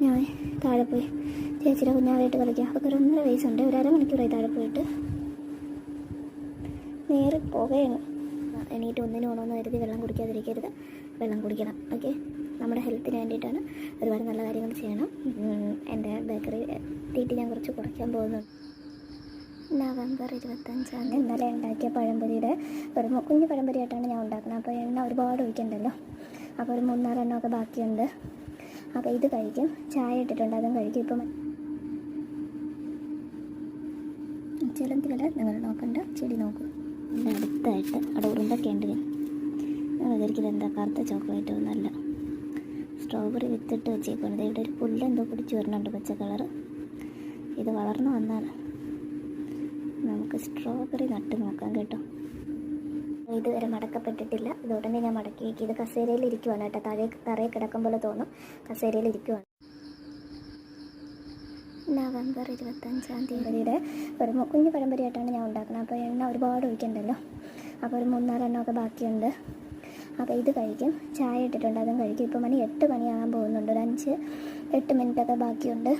ഞാൻ താഴെ പോയി ചേച്ചിയുടെ കുഞ്ഞാവായിട്ട് കളിക്കാം. അവൾക്ക് ഒരു 1.5 വയസ്സുണ്ട്. ഒരു അരമണിക്കൂറായി താഴെ പോയിട്ട്. നേരെ പോകുകയാണ്. എണീറ്റ് ഒന്നിനും ഓണമെന്ന് കരുതി വെള്ളം കുടിക്കാതിരിക്കരുത്. വെള്ളം കുടിക്കണം. ഓക്കെ, നമ്മുടെ ഹെൽത്തിന് വേണ്ടിയിട്ടാണ്. ഒരുപാട് നല്ല കാര്യങ്ങൾ ചെയ്യണം. എൻ്റെ ബേക്കറി തീറ്റി ഞാൻ കുറച്ച് കുറയ്ക്കാൻ പോകുന്നു. നവംബർ 25 ഇന്നലെ ഉണ്ടാക്കിയ പഴംപൊരിയുടെ ഒരു കുഞ്ഞു പഴംപൊരിയായിട്ടാണ് ഞാൻ ഉണ്ടാക്കുന്നത്. അപ്പോൾ എണ്ണ ഒരുപാട് ഒഴിക്കണ്ടല്ലോ. അപ്പോൾ ഒരു 3-4 എണ്ണമൊക്കെ ബാക്കിയുണ്ട്. അപ്പോൾ ഇത് കഴിക്കും. ചായ ഇട്ടിട്ടുണ്ട്, അതും കഴിക്കും. ഇപ്പം ചിലന്തികൾ നിങ്ങൾ നോക്കണ്ട, ചെടി നോക്കും. ഇതിൻ്റെ അടുത്തായിട്ട് അവിടെ ഉറുമ്പൊക്കെ ഉണ്ട്. ഞാൻ വിചാരിക്കുന്നത് എന്താ കറുത്ത ചോക്ലേറ്റ് ഒന്നല്ല, സ്ട്രോബെറി വിത്തിട്ട് വെച്ചേക്കുന്നത്. ഇവിടെ ഒരു പുല്ലെന്തോ പിടിച്ച് വരുന്നുണ്ട്, പച്ച കളറ്. ഇത് വളർന്നു വന്നാണ്. നമുക്ക് സ്ട്രോബെറി നട്ട് നോക്കാം കേട്ടോ. ഇതുവരെ മടക്കപ്പെട്ടിട്ടില്ല. ഇത് ഉടനെ ഞാൻ മടക്കി വയ്ക്കും. ഇത് കസേരയിൽ ഇരിക്കുവാണ് കേട്ടോ. തറയിൽ കിടക്കും പോലെ തോന്നും, കസേരയിൽ ഇരിക്കുവാണ്. നവംബർ 25 ഒരു കുഞ്ഞു പഴംപൊരിയായിട്ടാണ് ഞാൻ ഉണ്ടാക്കുന്നത്. അപ്പോൾ എണ്ണ ഒരുപാട് ഒഴിക്കണ്ടല്ലോ. അപ്പോൾ ഒരു 3-4 എണ്ണമൊക്കെ ബാക്കിയുണ്ട്. അപ്പോൾ ഇത് കഴിക്കും. ചായ ഇട്ടിട്ടുണ്ട്, അതും കഴിക്കും. ഇപ്പോൾ മണി 8 മണിയാകാൻ പോകുന്നുണ്ട്. ഒരു 5-8 മിനിറ്റൊക്കെ ബാക്കിയുണ്ട്.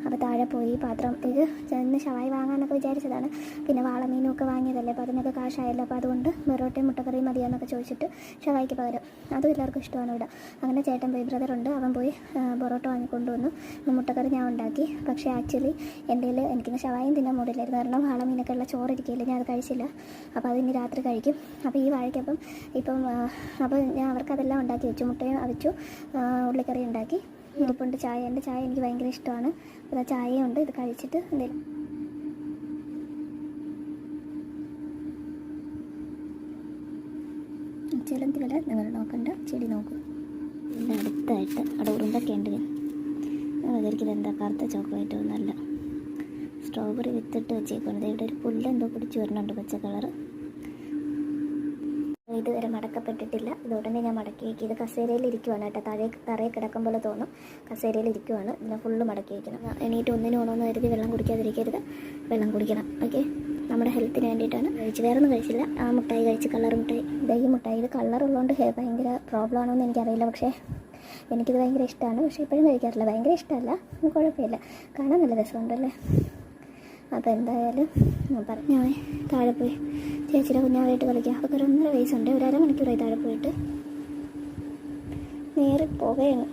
അപ്പോൾ താഴെ പോയി പാത്രം ഇത് ഇന്ന് ഷവായി വാങ്ങാമെന്നൊക്കെ വിചാരിച്ചതാണ്. പിന്നെ വാളമീനും ഒക്കെ വാങ്ങിയതല്ലേ, അപ്പോൾ അതിനൊക്കെ കാശായല്ലോ. അപ്പോൾ അതുകൊണ്ട് പൊറോട്ടയും മുട്ടക്കറിയും മതിയാന്നൊക്കെ ചോദിച്ചിട്ട് ഷവായിക്ക് പകരം അതും എല്ലാവർക്കും ഇഷ്ടമാണ് ഇവിടെ. അങ്ങനെ ചേട്ടൻ പോയി, ബ്രദറുണ്ട്, അവൻ പോയി പൊറോട്ട വാങ്ങിക്കൊണ്ടുവന്നു. മുട്ടക്കറി ഞാൻ ഉണ്ടാക്കി. പക്ഷേ ആക്ച്വലി എൻ്റെ എനിക്കിന്ന് ഷവായും തിന്നാൻ മൂടില്ലായിരുന്നു. കാരണം വാളമീനൊക്കെ ഉള്ള ചോറിരിക്കില്ല, ഞാൻ അത് കഴിച്ചില്ല. അപ്പോൾ അതിന് രാത്രി കഴിക്കും. അപ്പോൾ ഈ വാഴയ്ക്കപ്പം അപ്പോൾ ഞാൻ അവർക്കതെല്ലാം ഉണ്ടാക്കി വെച്ചു. മുട്ടയും അവിച്ചു, ഉള്ളിക്കറി ഉണ്ടാക്കി ഇരിപ്പുണ്ട്. ചായ, എൻ്റെ ചായ എനിക്ക് ഭയങ്കര ഇഷ്ടമാണ്. അപ്പോൾ ചായയുണ്ട്. ഇത് കഴിച്ചിട്ട് എന്തെങ്കിലും ചിലന്തികൾ നിങ്ങൾ നോക്കണ്ട, ചെടി നോക്കും. ഇതിൻ്റെ അടുത്തായിട്ട് അവിടെ ഉറുമ്പൊക്കെ ഉണ്ട്. ഞാൻ വിചാരിക്കുന്നത് എന്താ കറുത്ത ചോക്ലേറ്റ് ഒന്നല്ല, സ്ട്രോബെറി വിത്തിട്ട് വെച്ചേക്കുന്നത്. ഇവിടെ ഒരു പുല്ലെന്തോ പിടിച്ച് വരുന്നുണ്ട്, പച്ച കളറ്. ഇതുവരെ മടക്കപ്പെട്ടിട്ടില്ല. ഇത് ഉടനെ ഞാൻ മടക്കി വയ്ക്കും. ഇത് കസേരയിൽ ഇരിക്കുവാണ് കേട്ടോ. തറയിൽ കിടക്കും പോലെ തോന്നും, കസേരയിൽ ഇരിക്കുവാണ്. ഇതിനെ ഫുള്ള് മടക്കി വയ്ക്കണം. എണീറ്റ് ഒന്നിനും ഓണമെന്ന് കരുതി വെള്ളം കുടിക്കാതിരിക്കരുത്. വെള്ളം കുടിക്കണം. ഓക്കെ, നമ്മുടെ ഹെൽത്തിന് വേണ്ടിയിട്ടാണ്. വേറൊന്നും കഴിച്ചില്ല. ആ മുട്ടായി കഴിച്ച്, കളർ മുട്ടായി. ഈ മുട്ടായി ഇത് കളറുള്ളതുകൊണ്ട് ഭയങ്കര പ്രോബ്ലം ആണോ എന്ന് എനിക്കറിയില്ല. പക്ഷേ എനിക്കിത് ഭയങ്കര ഇഷ്ടമാണ്. പക്ഷേ ഇപ്പോഴും കഴിക്കാറില്ല. ഭയങ്കര ഇഷ്ടമല്ല, കുഴപ്പമില്ല. കാണാൻ നല്ല രസമുണ്ടല്ലേ. അപ്പോൾ എന്തായാലും പറഞ്ഞു താഴെ പോയി ചേച്ചിയുടെ കുഞ്ഞാവായിട്ട് കളിക്കാം. അവൾക്ക് ഒരു 1.5 വയസ്സുണ്ട്. ഒരു അരമണിക്കൂറായി താഴെ പോയിട്ട്. നേരെ പോകുകയാണ്.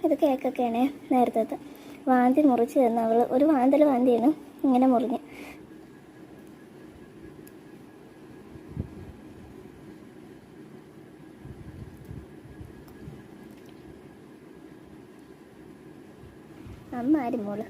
ഇത് കേക്കൊക്കെയാണ് നേരത്തെ വാന്തി മുറിച്ച് തന്ന അവൾ. ഒരു വാന്തിയാണ് ഇങ്ങനെ മുറിഞ്ഞ്. അമ്മ ആരും മോള്